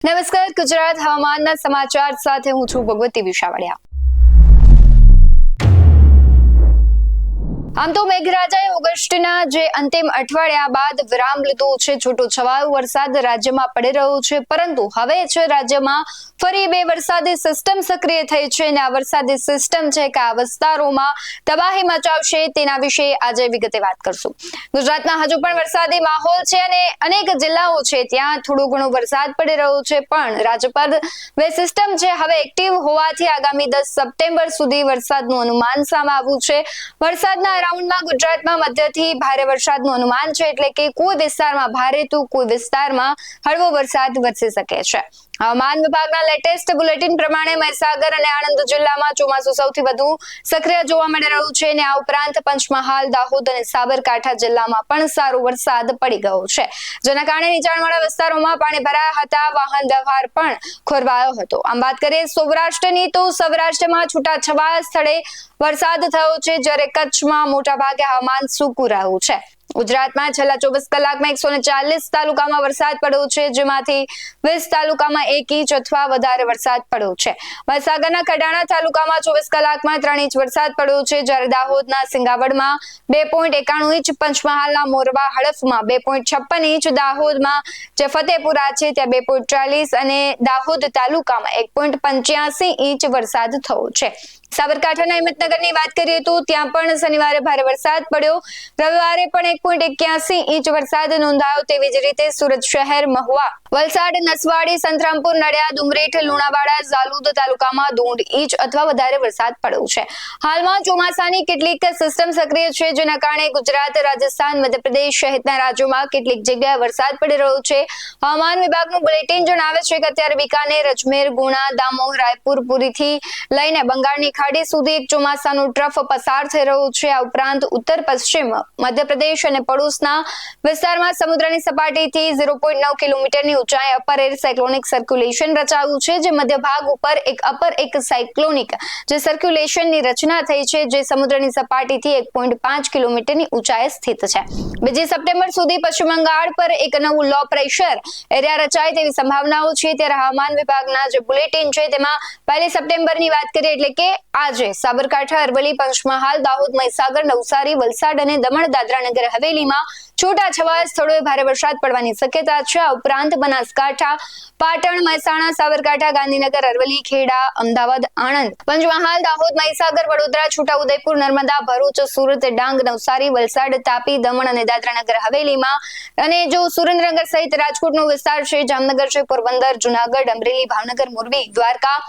નમસ્કાર, ગુજરાત હવામાનના સમાચાર સાથે હું છું ભગવતી વિશાવાડિયા। આમ તો મેઘરાજાએ ઓગસ્ટના જે અંતિમ અઠવાડિયા બાદ વિરામ લીધો છે। છૂટોછવાયો વરસાદ રાજ્યમાં પડી રહ્યો છે, પરંતુ હવે છે રાજ્યમાં ફરી બે વરસાદી સિસ્ટમ સક્રિય થઈ છે અને આ વરસાદી સિસ્ટમ છે કે આ વિસ્તારોમાં તબાહી મચાવશે તેના વિશે આજે વિગતે વાત કરશું। ગુજરાતમાં હજુ પણ વરસાદી માહોલ છે અને અનેક જિલ્લાઓ છે ત્યાં થોડો ઘણો વરસાદ પડી રહ્યો છે, પણ રાજ્ય પર બે સિસ્ટમ છે હવે એક્ટિવ હોવાથી આગામી 10 સપ્ટેમ્બર સુધી વરસાદનું અનુમાન સામે આવ્યું છે। વરસાદના રાઉન્ડમાં ગુજરાતમાં મધ્યથી ભારે વરસાદનું અનુમાન છે, એટલે કે કોઈ વિસ્તારમાં ભારે તો કોઈ વિસ્તારમાં હળવો વરસાદ વરસી શકે છે। હવામાન વિભાગના લેટેસ્ટ બુલેટિન પ્રમાણે મહીસાગર અને આણંદ જિલ્લામાં ચોમાસું સૌથી વધુ સક્રિય જોવા મળી રહ્યું છે અને આ ઉપરાંત પંચમહાલ, દાહોદ અને સાબરકાંઠા જિલ્લામાં પણ સારો વરસાદ પડી ગયો છે, જેના કારણે નીચાણવાળા વિસ્તારોમાં પાણી ભરાયા હતા, વાહન વ્યવહાર પણ ખોરવાયો હતો। આમ વાત કરીએ સૌરાષ્ટ્રની તો સૌરાષ્ટ્રમાં છૂટાછવાયા સ્થળે વરસાદ થયો છે, જ્યારે કચ્છમાં મોટાભાગે હવામાન સૂકું રહ્યું છે। ગુજરાતમાં છેલ્લા 24 કલાકમાં 140 તાલુકામાં વરસાદ પડ્યો છે, જેમાંથી 20 તાલુકામાં 1 ઇંચ અથવા વધારે વરસાદ પડ્યો છે। મહીસાગરના કડાણા તાલુકામાં 24 કલાકમાં 3 ઇંચ વરસાદ પડ્યો છે, જ્યારે દાહોદના સિંગાવડમાં 2.91 ઇંચ, પંચમહાલના મોરવા હડફમાં 2.56 ઇંચ, દાહોદમાં જે ફતેપુરા છે ત્યાં 2.40 અને દાહોદ તાલુકામાં 1.85 ઇંચ વરસાદ થયો છે। સાબરકાંઠાના હિંમતનગરની વાત કરીએ તો ત્યાં પણ શનિવારે ભારે વરસાદ પડ્યો, રવિવારે પણ 1.81 ઇંચ વરસાદ નોંધાયો। તેવી જ રીતે સુરત શહેર, મહુવા, વલસાડ, નસવાડી, સંતરામપુર, નડિયાદ, ઉમરેઠ, લુણાવાડા, ઝાલોદ તાલુકામાં 1.5 ઇંચ અથવા વધારે વરસાદ પડ્યો છે। હાલમાં ચોમાસાની કેટલીક સિસ્ટમ સક્રિય છે, જેના કારણે ગુજરાત, રાજસ્થાન, મધ્યપ્રદેશ સહિતના રાજ્યોમાં કેટલીક જગ્યાએ વરસાદ પડી રહ્યો છે। હવામાન વિભાગનું બુલેટિન જણાવે છે કે અત્યારે બિકાનેર, અજમેર, ગુણા, દામોહ, રાયપુર, પુરીથી લઈને બંગાળની ખાડી સુધી એક ચોમાસાનો ટ્રફ પસાર થઈ રહ્યો છે। આ ઉપરાંત ઉત્તર પશ્ચિમ મધ્યપ્રદેશ અને પડોશના વિસ્તારમાં સમુદ્રની સપાટીથી 0.9 કિલોમીટરની ઊંચાઈ અપર એર સાયક્લોનિક સર્ક્યુલેશન રચાયું છે, જે મધ્ય ભાગ ઉપર એક અપર એક સાયક્લોનિક જે સર્ક્યુલેશનની રચના થઈ છે, જે સમુદ્રની સપાટીથી 1.5 કિલોમીટરની ઊંચાઈએ સ્થિત છે। 2 સપ્ટેમ્બર સુધી પશ્ચિમ બંગાળ પર એક નવું લો પ્રેશર એરિયા રચાય તેવી સંભાવનાઓ છે। ત્યારે હવામાન વિભાગના જે બુલેટિન છે તેમાં 1 સપ્ટેમ્બરની વાત કરીએ એટલે કે આજે સાબરકાંઠા, અરવલ્લી, પંચમહાલ, દાહોદ, મહીસાગર, નવસારી, વલસાડ અને દમણ, દાદરા નગર હવેલીમાં છૂટાછવાયા સ્થળોએ ભારે વરસાદ પડવાની શક્યતા છે। આ ઉપરાંત બનાસકાંઠા, પાટણ, મહેસાણા, સાબરકાંઠા, ગાંધીનગર, અરવલ્લી, ખેડા, અમદાવાદ, આણંદ, પંચમહાલ, દાહોદ, મહીસાગર, વડોદરા, છોટાઉદેપુર, નર્મદા, ભરૂચ, સુરત, ડાંગ, નવસારી, વલસાડ, તાપી, દમણ અને દાદરા નગર હવેલીમાં અને જો સુરેન્દ્રનગર સહિત રાજકોટનો વિસ્તાર છે, જામનગર છે, પોરબંદર, જુનાગઢ, અમરેલી, ભાવનગર, મોરબી, દ્વારકા,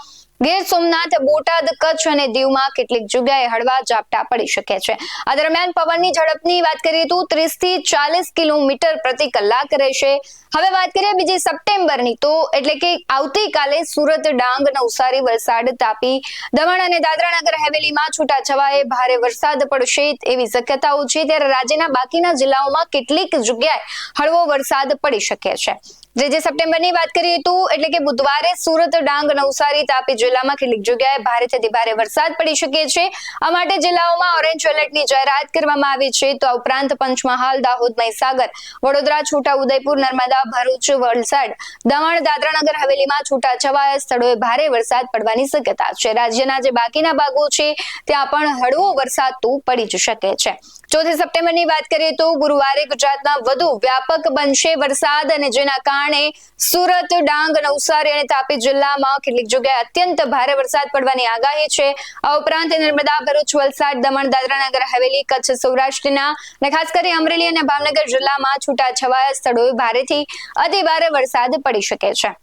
ગીર સોમનાથ, બોટાદ, કચ્છ અને દીવમાં કેટલીક જગ્યાએ હળવા ઝાપટા પડી શકે છે। આ દરમિયાન પવનની ઝડપની વાત કરીએ તો 30 થી 40 કિલોમીટર પ્રતિ કલાક રહેશે। હવે વાત કરીએ 2 સપ્ટેમ્બરની તો એટલે કે આવતીકાલે સુરત, ડાંગ, નવસારી, વલસાડ, તાપી, દમણ અને દાદરા નગર હવેલીમાં છૂટાછવાયે ભારે વરસાદ પડશે એવી શક્યતાઓ છે। ત્યારે રાજ્યના બાકીના જિલ્લાઓમાં કેટલીક જગ્યાએ હળવો વરસાદ પડી શકે છે। 2 સપ્ટેમ્બરની વાત કરીએ તો એટલે કે બુધવારે સુરત, ડાંગ, નવસારી, તાપી જિલ્લામાં કેટલીક જગ્યાએ ભારેથી ભારે વરસાદ પડી શકે છે। આ માટે જિલ્લાઓમાં ઓરેન્જ એલર્ટની જાહેરાત કરવામાં આવી છે। તો આ ઉપરાંત પંચમહાલ, દાહોદ, મહીસાગર, વડોદરા, છોટાઉદેપુર, નર્મદા, ભરૂચ, વલસાડ, દમણ, દાદરા નગર હવેલીમાં છૂટાછવાયા સ્થળોએ ભારે વરસાદ પડવાની શક્યતા છે। રાજ્યના જે બાકીના ભાગો છે ત્યાં પણ હળવો વરસાદ તો પડી જ શકે છે। 4 સપ્ટેમ્બરની વાત કરીએ તો ગુરુવારે ગુજરાતમાં વધુ વ્યાપક બનશે વરસાદ અને જેના કારણે સુરત, ડાંગ, નવસારી અને તાપી જિલ્લામાં કેટલીક જગ્યાએ અત્યંત ભારે વરસાદ પડવાની આગાહી છે। આ ઉપરાંત નર્મદા, ભરૂચ, વલસાડ, દમણ, દાદરા નગર હવેલી, કચ્છ, સૌરાષ્ટ્રના અને ખાસ કરી અમરેલી અને ભાવનગર જિલ્લામાં છૂટાછવાયા સ્થળોએ ભારેથી અતિ ભારે વરસાદ પડી શકે છે।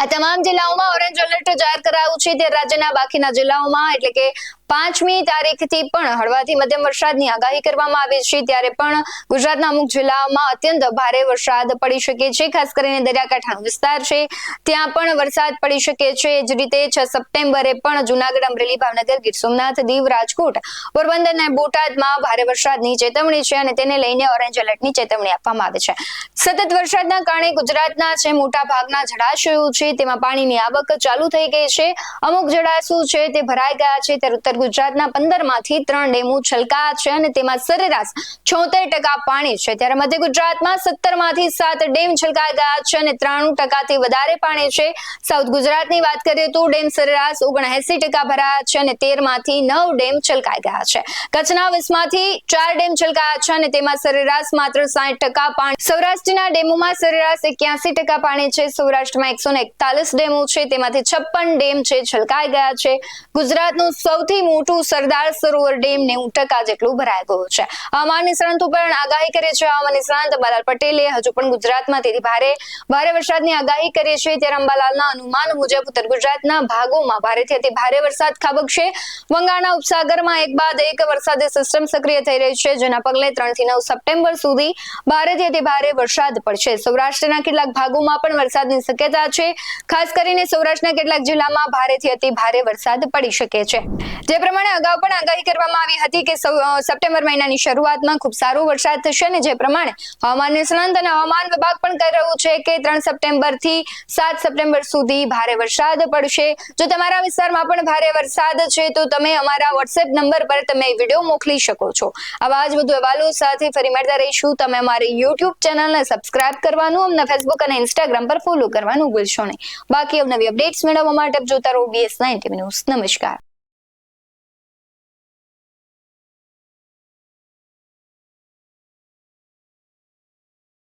આ તમામ જિલ્લાઓમાં ઓરેન્જ એલર્ટ જાહેર કરાયું છે। ત્યારે રાજ્યના બાકીના જિલ્લાઓમાં એટલે કે 5મી તારીખથી પણ હળવાથી મધ્યમ વરસાદની આગાહી કરવામાં આવી છે। ત્યારે પણ ગુજરાતના અમુક જિલ્લાઓમાં અત્યંત ભારે વરસાદ પડી શકે છે, ખાસ કરીને દરિયાકાંઠાનો વિસ્તાર છે ત્યાં પણ વરસાદ પડી શકે છે। એ જ રીતે 6 સપ્ટેમ્બરે પણ જુનાગઢ, અમરેલી, ભાવનગર, ગીર સોમનાથ, દીવ, રાજકોટ, પોરબંદર અને બોટાદમાં ભારે વરસાદની ચેતવણી છે અને તેને લઈને ઓરેન્જ એલર્ટની ચેતવણી આપવામાં આવી છે। સતત વરસાદના કારણે ગુજરાતના છે મોટા ભાગના જળાશયો છે તેમાં પાણીની આવક ચાલુ થઈ ગઈ છે। અમુક જળાશયો છે તે ભરાઈ ગયા છે, ત્યારે ઉત્તર ઉત્તર ગુજરાતના 15 માંથી 3 ડેમો છલકાયા છે અને તેમાં સરેરાશ 76% પાણી છે, ત્યારે મધ્ય ગુજરાતમાં 17 માંથી 7 ડેમ છલકાઈ ગયા છે અને 93% થી વધારે પાણી છે. સાઉથ ગુજરાતની વાત કરીએ તો ડેમ સરેરાશ 79% ભરાયા છે અને 13 માંથી 9 ડેમ છલકાઈ ગયા છે. કચ્છના 20 માંથી 4 ડેમ છલકાયા છે અને તેમાં સરેરાશ માત્ર 60% પાણી. સૌરાષ્ટ્રના ડેમોમાં સરેરાશ 81% પાણી છે. સૌરાષ્ટ્રમાં 141 ડેમો છે, તેમાંથી 56 ડેમ છે છલકાઈ ગયા છે. ગુજરાતનું સૌથી મોટું સરદાર સરોવર ડેમ 90% જેટલું ભરાઈ ગયું છે. હવામાન નિષ્ણાંતો પણ આગાહી કરે છે. હવામાન નિષ્ણાંત અંબાલાલ પટેલે હજુ પણ ગુજરાતમાં તેથી ભારે વરસાદની આગાહી કરી છે. ત્યારે અંબાલાલના અનુમાન મુજબ ઉત્તર ગુજરાતના ભાગોમાં ભારેથી અતિ ભારે વરસાદ ખાબકશે. બંગાળના ઉપસાગરમાં એક બાદ એક વરસાદી સિસ્ટમ સક્રિય થઈ રહી છે, જેના પગલે 3 થી 9 સપ્ટેમ્બર સુધી ભારેથી અતિ ભારે વરસાદ પડશે. સૌરાષ્ટ્રના કેટલાક ભાગોમાં પણ વરસાદની શક્યતા છે. ખાસ કરીને સૌરાષ્ટ્રના કેટલાક જિલ્લામાં ભારેથી અતિ ભારે વરસાદ પડી શકે છે. જે પ્રમાણે અગાઉ પણ આગાહી કરવામાં આવી હતી કે સપ્ટેમ્બર મહિનાની શરૂઆતમાં ખૂબ સારો વરસાદ થશે અને જે પ્રમાણે હવામાન નિષ્ણાંત અને હવામાન વિભાગ પણ કહી રહ્યું છે કે 3 સપ્ટેમ્બર થી 7 સપ્ટેમ્બર સુધી ભારે વરસાદ પડશે. જો તમારા વિસ્તારમાં પણ ભારે વરસાદ છે તો તમે અમારા WhatsApp નંબર પર તમે વિડીયો મોકલી શકો છો. આવા જ વધુ અહેવાલો સાથે ફરી મળતા રહીશું. તમે અમારી YouTube ચેનલને સબસ્ક્રાઇબ કરવાનું, અમને Facebook અને Instagram પર ફોલો કરવાનું ભૂલશો નહીં. બાકી અવનવી અપડેટ્સ મેળવવા માટે જોતા રહો BS9 TV ન્યૂઝ. નમસ્કાર.